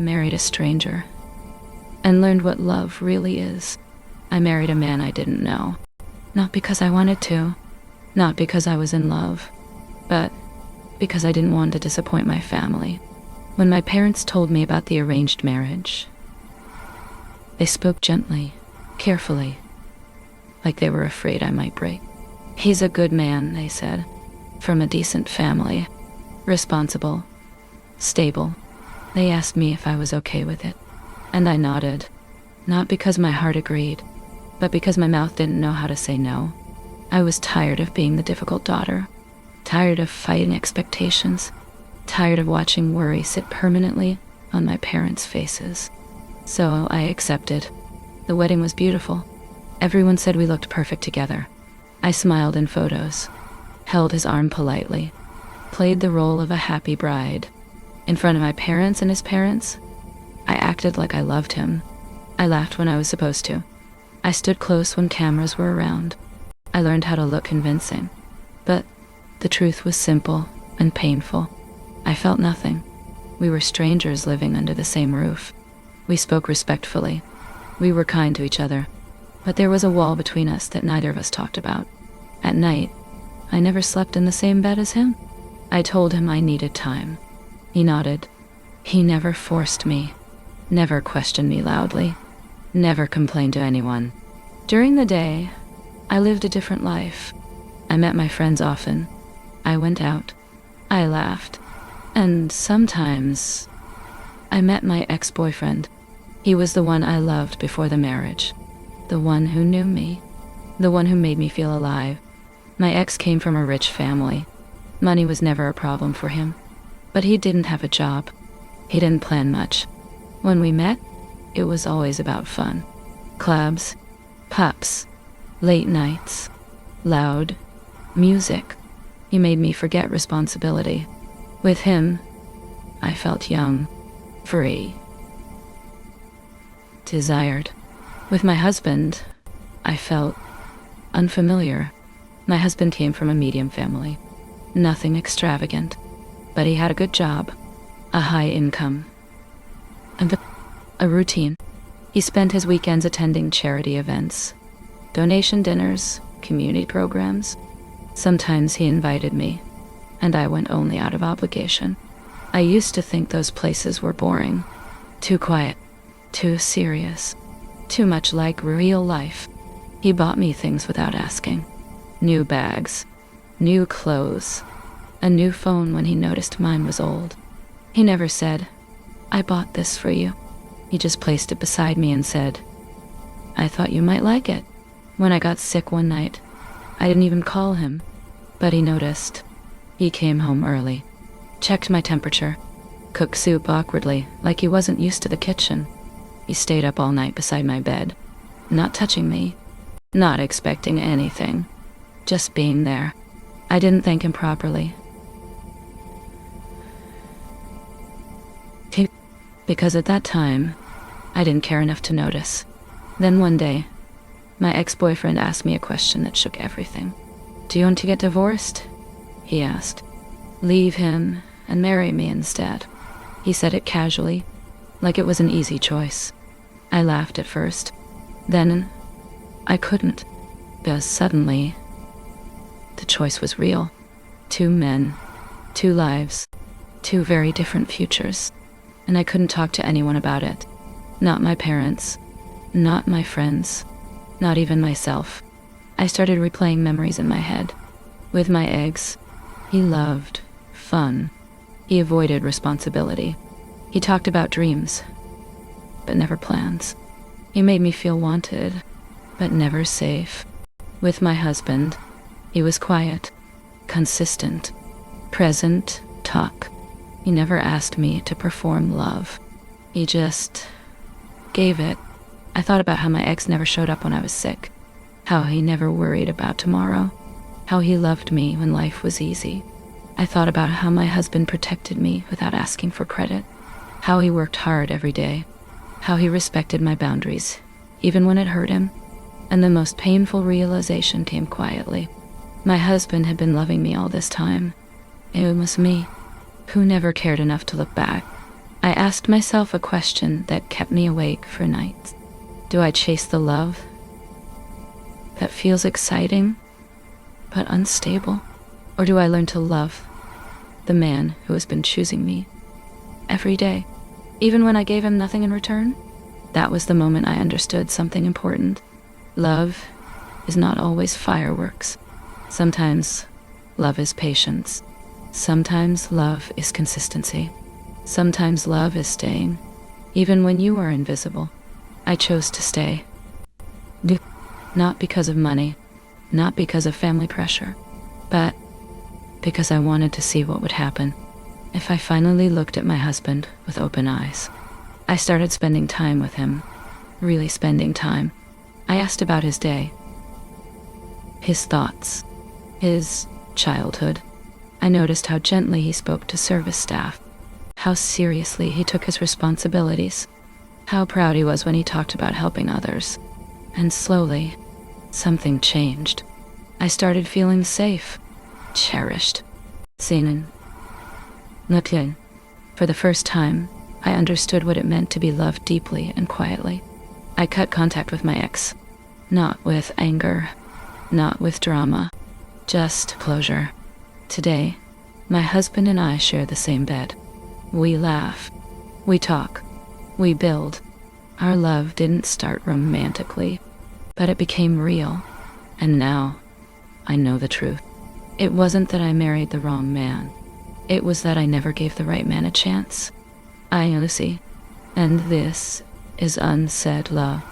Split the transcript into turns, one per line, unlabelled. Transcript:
married a stranger and learned what love really is. I married a man I didn't know. Not because I wanted to, not because I was in love, but because I didn't want to disappoint my family. When my parents told me about the arranged marriage, they spoke gently, carefully, like they were afraid I might break. "He's a good man," they said, "from a decent family, responsible, stable." They asked me if I was okay with it, and I nodded, not because my heart agreed, but because my mouth didn't know how to say no. I was tired of being the difficult daughter, tired of fighting expectations, tired of watching worry sit permanently on my parents' faces. So I accepted. The wedding was beautiful. Everyone said we looked perfect together. I smiled in photos, held his arm politely, played the role of a happy bride. In front of my parents and his parents, I acted like I loved him. I laughed when I was supposed to. I stood close when cameras were around. I learned how to look convincing. But the truth was simple and painful. I felt nothing. We were strangers living under the same roof. We spoke respectfully. We were kind to each other. But there was a wall between us that neither of us talked about. At night, I never slept in the same bed as him. I told him I needed time. He nodded. He never forced me, never questioned me loudly, never complained to anyone. During the day, I lived a different life. I met my friends often. I went out. I laughed. And sometimes, I met my ex-boyfriend. He was the one I loved before the marriage. The one who knew me. The one who made me feel alive. My ex came from a rich family. Money was never a problem for him. But he didn't have a job. He didn't plan much. When we met, it was always about fun. Clubs, pubs, late nights, loud music. He made me forget responsibility. With him, I felt young, free, desired. With my husband, I felt unfamiliar. My husband came from a medium family. Nothing extravagant, but he had a good job, a high income, and a routine. He spent his weekends attending charity events, donation dinners, community programs. Sometimes he invited me, and I went only out of obligation. I used to think those places were boring, too quiet, too serious, too much like real life. He bought me things without asking. New bags, new clothes, a new phone when he noticed mine was old. He never said, "I bought this for you." He just placed it beside me and said, "I thought you might like it." When I got sick one night, I didn't even call him, but he noticed. He came home early, checked my temperature, cooked soup awkwardly like he wasn't used to the kitchen. He stayed up all night beside my bed, not touching me, not expecting anything, just being there. I didn't thank him properly. Because at that time, I didn't care enough to notice. Then one day, my ex-boyfriend asked me a question that shook everything. "Do you want to get divorced?" he asked. "Leave him and marry me instead." He said it casually, like it was an easy choice. I laughed at first. Then I couldn't, because suddenly the choice was real. 2 men, 2 lives, 2 very different futures. And I couldn't talk to anyone about it. Not my parents, not my friends, not even myself. I started replaying memories in my head. With my ex, he loved fun. He avoided responsibility. He talked about dreams, but never plans. He made me feel wanted, but never safe. With my husband, he was quiet, consistent, present, talk. He never asked me to perform love. He just gave it. I thought about how my ex never showed up when I was sick, how he never worried about tomorrow, how he loved me when life was easy. I thought about how my husband protected me without asking for credit, how he worked hard every day, how he respected my boundaries, even when it hurt him. And the most painful realization came quietly. My husband had been loving me all this time. It was me, who never cared enough to look back, I asked myself a question that kept me awake for nights. Do I chase the love that feels exciting but unstable? Or do I learn to love the man who has been choosing me every day, even when I gave him nothing in return? That was the moment I understood something important. Love is not always fireworks. Sometimes love is patience. Sometimes love is consistency. Sometimes love is staying, even when you are invisible. I chose to stay. Not because of money, not because of family pressure, but because I wanted to see what would happen if I finally looked at my husband with open eyes. I started spending time with him, really spending time. I asked about his day, his thoughts, his childhood. I noticed how gently he spoke to service staff, how seriously he took his responsibilities, how proud he was when he talked about helping others. And slowly, something changed. I started feeling safe, cherished, seen. For the first time, I understood what it meant to be loved deeply and quietly. I cut contact with my ex, not with anger, not with drama, just closure. Today, my husband and I share the same bed. We laugh, we talk, we build. Our love didn't start romantically, but it became real. And now, I know the truth. It wasn't that I married the wrong man. It was that I never gave the right man a chance. I am Lucy, and this is Unsaid Love.